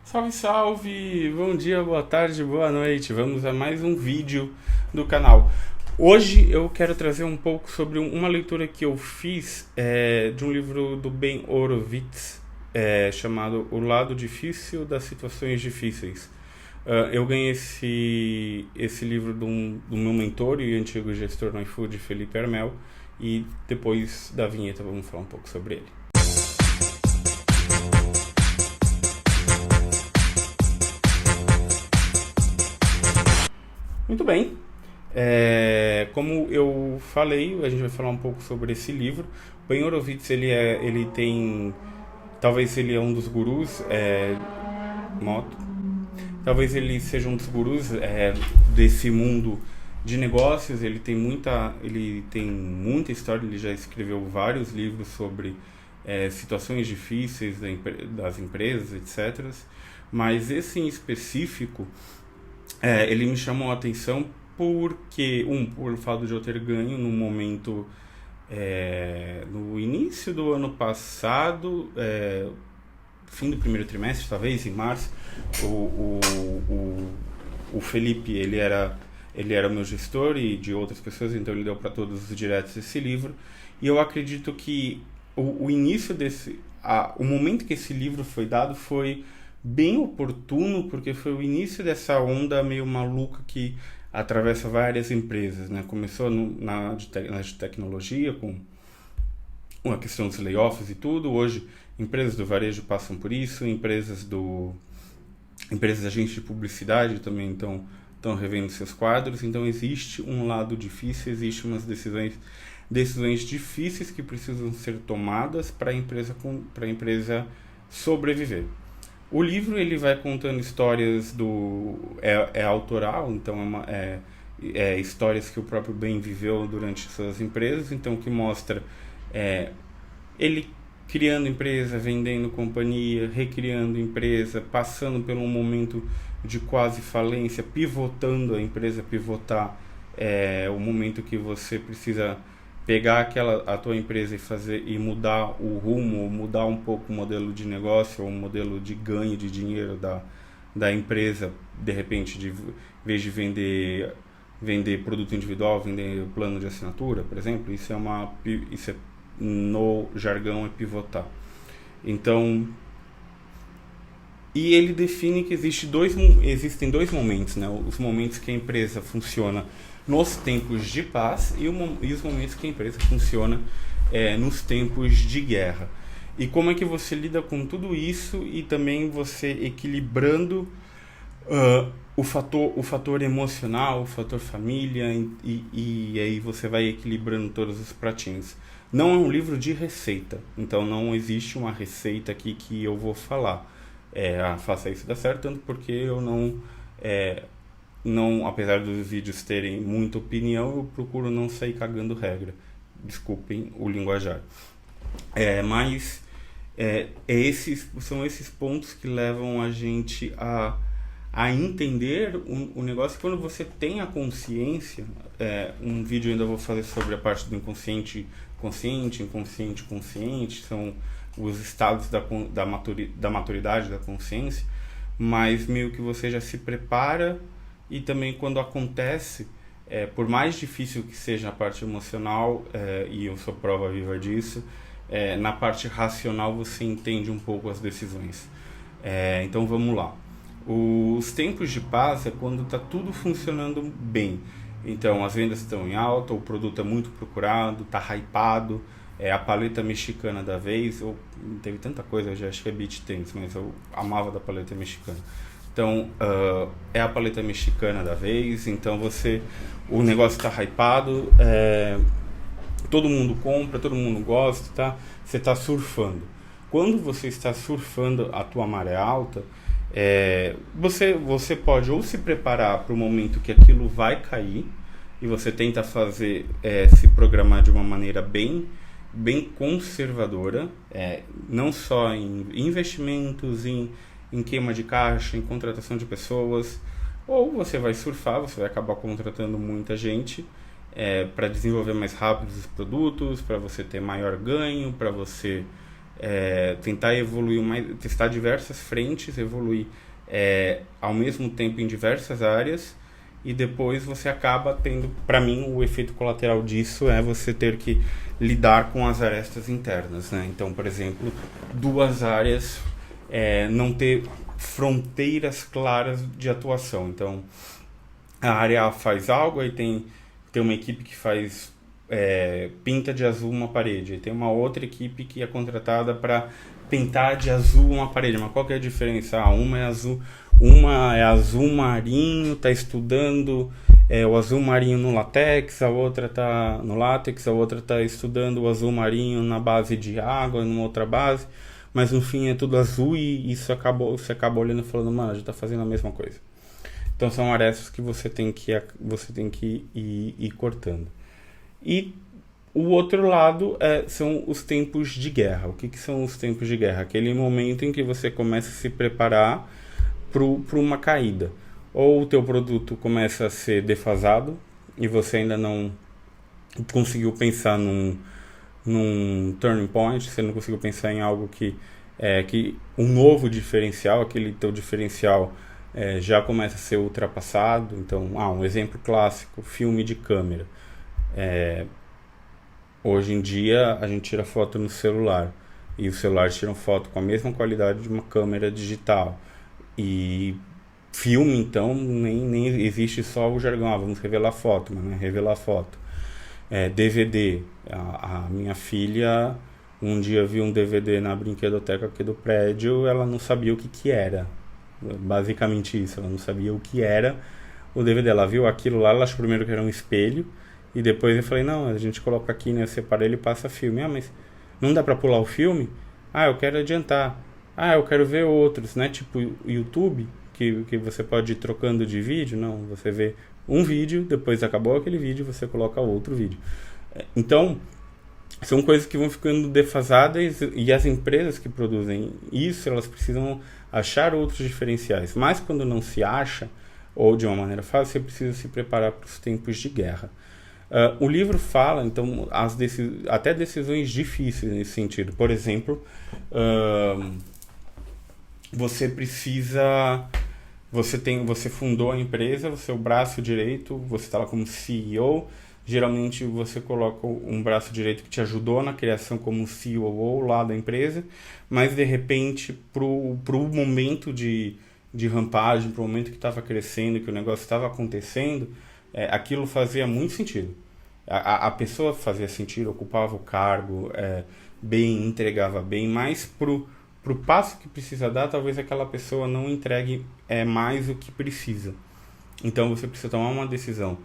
Salve, salve! Bom dia, boa tarde, boa noite. Vamos a mais um vídeo do canal. Hoje eu quero trazer um pouco sobre uma leitura que eu fiz de um livro do Ben Horowitz, chamado O Lado Difícil das Situações Difíceis. Eu ganhei esse livro do meu mentor e antigo gestor no iFood, Felipe Armel, e depois da vinheta vamos falar um pouco sobre ele. Muito bem. Como eu falei, a gente vai falar um pouco sobre esse livro. Ben Horowitz, ele tem, talvez ele é um dos gurus, moto. Talvez ele seja um dos gurus desse mundo de negócios. Ele tem muita história. Ele já escreveu vários livros sobre situações difíceis das empresas, etc. Mas esse em específico ele me chamou a atenção porque, por fato de eu ter ganho no momento, no início do ano passado, fim do primeiro trimestre, talvez, em março, o Felipe, ele era o meu gestor e de outras pessoas, então ele deu para todos os diretos esse livro, e eu acredito que o início o momento que esse livro foi dado foi bem oportuno, porque foi o início dessa onda meio maluca que atravessa várias empresas, né? Começou na de tecnologia, com a questão dos layoffs e tudo. Hoje, empresas do varejo passam por isso, empresas agentes de publicidade também estão revendo seus quadros. Então, existe um lado difícil, existe umas decisões difíceis que precisam ser tomadas para a empresa sobreviver. O livro ele vai contando histórias autoral, então histórias que o próprio Ben viveu durante suas empresas, então que mostra ele criando empresa, vendendo companhia, recriando empresa, passando por um momento de quase falência, pivotando a empresa, pivotar o momento que você precisa pegar a tua empresa e mudar o rumo, mudar um pouco o modelo de negócio ou o modelo de ganho de dinheiro da empresa, de repente, em vez de vender produto individual, vender plano de assinatura, por exemplo. Isso no jargão é pivotar. Então, e ele define que existem dois momentos, né? Os momentos que a empresa funciona nos tempos de paz e os momentos que a empresa funciona nos tempos de guerra. E como é que você lida com tudo isso e também você equilibrando o fator emocional, o fator família, e aí você vai equilibrando todos os pratinhos. Não é um livro de receita, então não existe uma receita aqui que eu vou falar. Faça isso dar certo, tanto porque eu não, apesar dos vídeos terem muita opinião, eu procuro não sair cagando regra. Desculpem o linguajar. Mas são esses pontos que levam a gente a entender o negócio. Quando você tem a consciência, um vídeo eu ainda vou fazer sobre a parte do inconsciente consciente, inconsciente consciente, são os estados da maturidade da consciência, mas meio que você já se prepara. E também quando acontece, por mais difícil que seja a parte emocional, e eu sou prova viva disso, na parte racional você entende um pouco as decisões. Então vamos lá. Os tempos de paz é quando está tudo funcionando bem. Então as vendas estão em alta, o produto é muito procurado, está hypado, a paleta mexicana da vez. Teve tanta coisa, eu já acho que é beach tennis, mas eu amava da paleta mexicana. Então, é a paleta mexicana da vez, então o negócio está hypado, todo mundo compra, todo mundo gosta, tá? Você está surfando. Quando você está surfando a tua maré alta, você pode ou se preparar para o momento que aquilo vai cair, e você tenta se programar de uma maneira bem conservadora, não só em investimentos, em queima de caixa, em contratação de pessoas, ou você vai surfar, você vai acabar contratando muita gente para desenvolver mais rápido os produtos, para você ter maior ganho, para você tentar evoluir testar diversas frentes, evoluir ao mesmo tempo em diversas áreas, e depois você acaba tendo, para mim, o efeito colateral disso é você ter que lidar com as arestas internas, né? Então, por exemplo, duas áreas, não ter fronteiras claras de atuação. Então, a área A faz algo, aí tem uma equipe que faz pinta de azul uma parede, aí tem uma outra equipe que é contratada para pintar de azul uma parede. Mas qual que é a diferença? Uma é azul marinho, está estudando o azul marinho no látex, a outra está no látex, a outra está estudando o azul marinho na base de água, numa outra base, mas no fim é tudo azul, e você acaba olhando e falando, mano, a gente está fazendo a mesma coisa. Então são arestas que você tem que ir cortando. E o outro lado são os tempos de guerra. O que são os tempos de guerra? Aquele momento em que você começa a se preparar para uma caída. Ou o teu produto começa a ser defasado e você ainda não conseguiu pensar num turning point, você não conseguiu pensar em algo que um novo diferencial, aquele teu diferencial já começa a ser ultrapassado. Então, um exemplo clássico, filme de câmera. Hoje em dia a gente tira foto no celular, e os celulares tiram foto com a mesma qualidade de uma câmera digital. E filme, então, nem existe só o jargão, vamos revelar foto, mas não é revelar foto. DVD, a minha filha um dia viu um DVD na brinquedoteca aqui do prédio, ela não sabia o que era, basicamente isso, ela não sabia o que era o DVD, ela viu aquilo lá, ela achou primeiro que era um espelho, e depois eu falei, não, a gente coloca aqui, né, separa ele e passa filme. Mas não dá pra pular o filme? Eu quero adiantar. Eu quero ver outros, né, tipo YouTube, que você pode ir trocando de vídeo. Não, você vê um vídeo, depois acabou aquele vídeo, você coloca outro vídeo. Então, são coisas que vão ficando defasadas, e as empresas que produzem isso, elas precisam achar outros diferenciais. Mas quando não se acha, ou de uma maneira fácil, você precisa se preparar para os tempos de guerra. O livro fala, então, até decisões difíceis nesse sentido. Por exemplo, você fundou a empresa, você é o braço direito, você está lá como CEO. Geralmente você coloca um braço direito que te ajudou na criação como COO lá da empresa, mas de repente pro momento de rampagem, pro momento que estava crescendo, que o negócio estava acontecendo, aquilo fazia muito sentido. A pessoa fazia sentido, ocupava o cargo bem, entregava bem, mas pro passo que precisa dar, talvez aquela pessoa não entregue mais o que precisa. Então você precisa tomar uma decisão.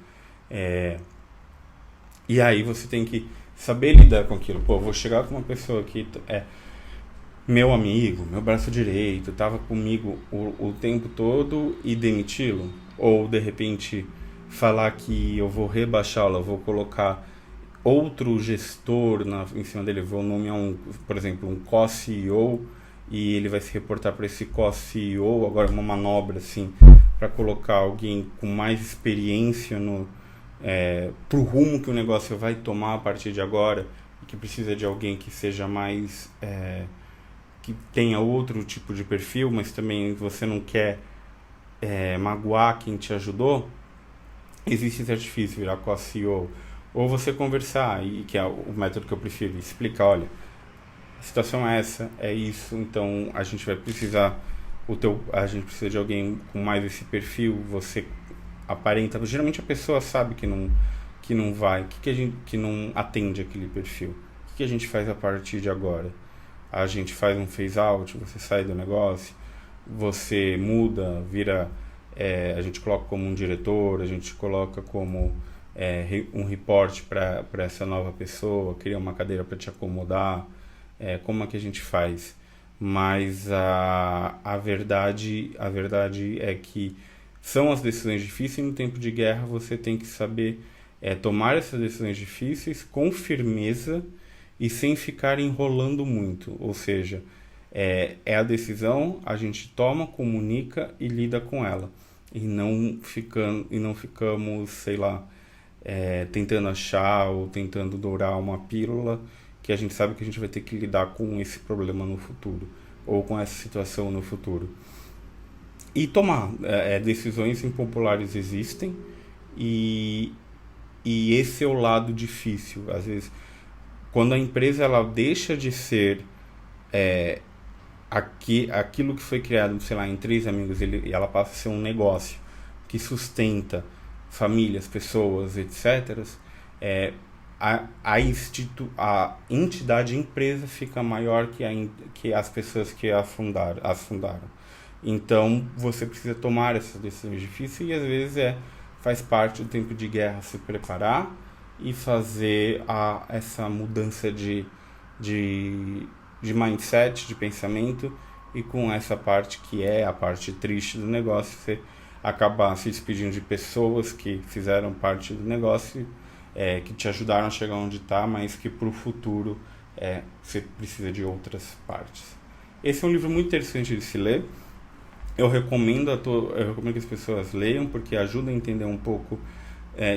E aí você tem que saber lidar com aquilo. Vou chegar com uma pessoa que meu amigo, meu braço direito, estava comigo o tempo todo, e demiti-lo? Ou de repente falar que eu vou rebaixá-lo, eu vou colocar outro gestor em cima dele, vou nomear por exemplo, um co-CEO, e ele vai se reportar para esse co-CEO, agora uma manobra assim, para colocar alguém com mais experiência pro rumo que o negócio vai tomar a partir de agora, e que precisa de alguém que seja mais que tenha outro tipo de perfil, mas também você não quer magoar quem te ajudou. Existe esse artifício, virar co-CEO, ou você conversar, e que é o método que eu prefiro, explicar, olha, a situação é essa, é isso, então a gente vai precisar a gente precisa de alguém com mais esse perfil, você aparenta, geralmente a pessoa sabe que não vai, que não atende aquele perfil. O que a gente faz a partir de agora? A gente faz um phase out, você sai do negócio, você muda, vira, a gente coloca como um diretor, a gente coloca como um report para essa nova pessoa, cria uma cadeira para te acomodar, como é que a gente faz? Mas a verdade é que são as decisões difíceis, e no tempo de guerra você tem que saber tomar essas decisões difíceis com firmeza e sem ficar enrolando muito. Ou seja, a decisão, a gente toma, comunica e lida com ela. E não ficamos, sei lá, tentando achar ou tentando dourar uma pílula que a gente sabe que a gente vai ter que lidar com esse problema no futuro, ou com essa situação no futuro. E tomar decisões impopulares existem, e esse é o lado difícil. Às vezes, quando a empresa ela deixa de ser aquilo que foi criado, sei lá, em três amigos, ela passa a ser um negócio que sustenta famílias, pessoas, etc., a entidade empresa fica maior que as pessoas que a fundaram. Então, você precisa tomar essas decisões difíceis, e às vezes faz parte do tempo de guerra se preparar e fazer essa mudança de mindset, de pensamento, e com essa parte que é a parte triste do negócio, você acabar se despedindo de pessoas que fizeram parte do negócio, que te ajudaram a chegar onde está, mas que para o futuro você precisa de outras partes. Esse é um livro muito interessante de se ler. Eu recomendo que as pessoas leiam, porque ajuda a entender um pouco,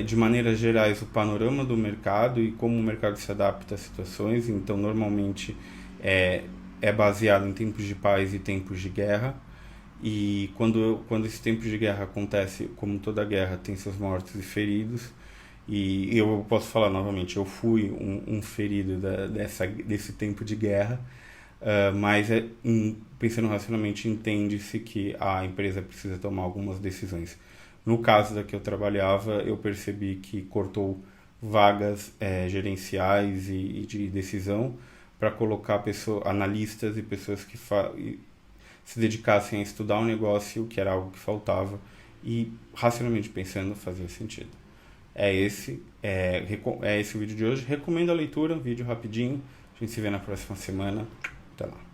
de maneiras gerais, o panorama do mercado e como o mercado se adapta às situações. Então, normalmente, é baseado em tempos de paz e tempos de guerra. E quando esse tempo de guerra acontece, como toda guerra, tem seus mortos e feridos. E eu posso falar novamente, eu fui um ferido desse tempo de guerra. Mas pensando racionalmente, entende-se que a empresa precisa tomar algumas decisões. No caso da que eu trabalhava, eu percebi que cortou vagas gerenciais e de decisão para colocar analistas e pessoas que se dedicassem a estudar o negócio, que era algo que faltava, e racionalmente pensando fazia sentido. É esse o vídeo de hoje. Recomendo a leitura, um vídeo rapidinho. A gente se vê na próxima semana. Até lá.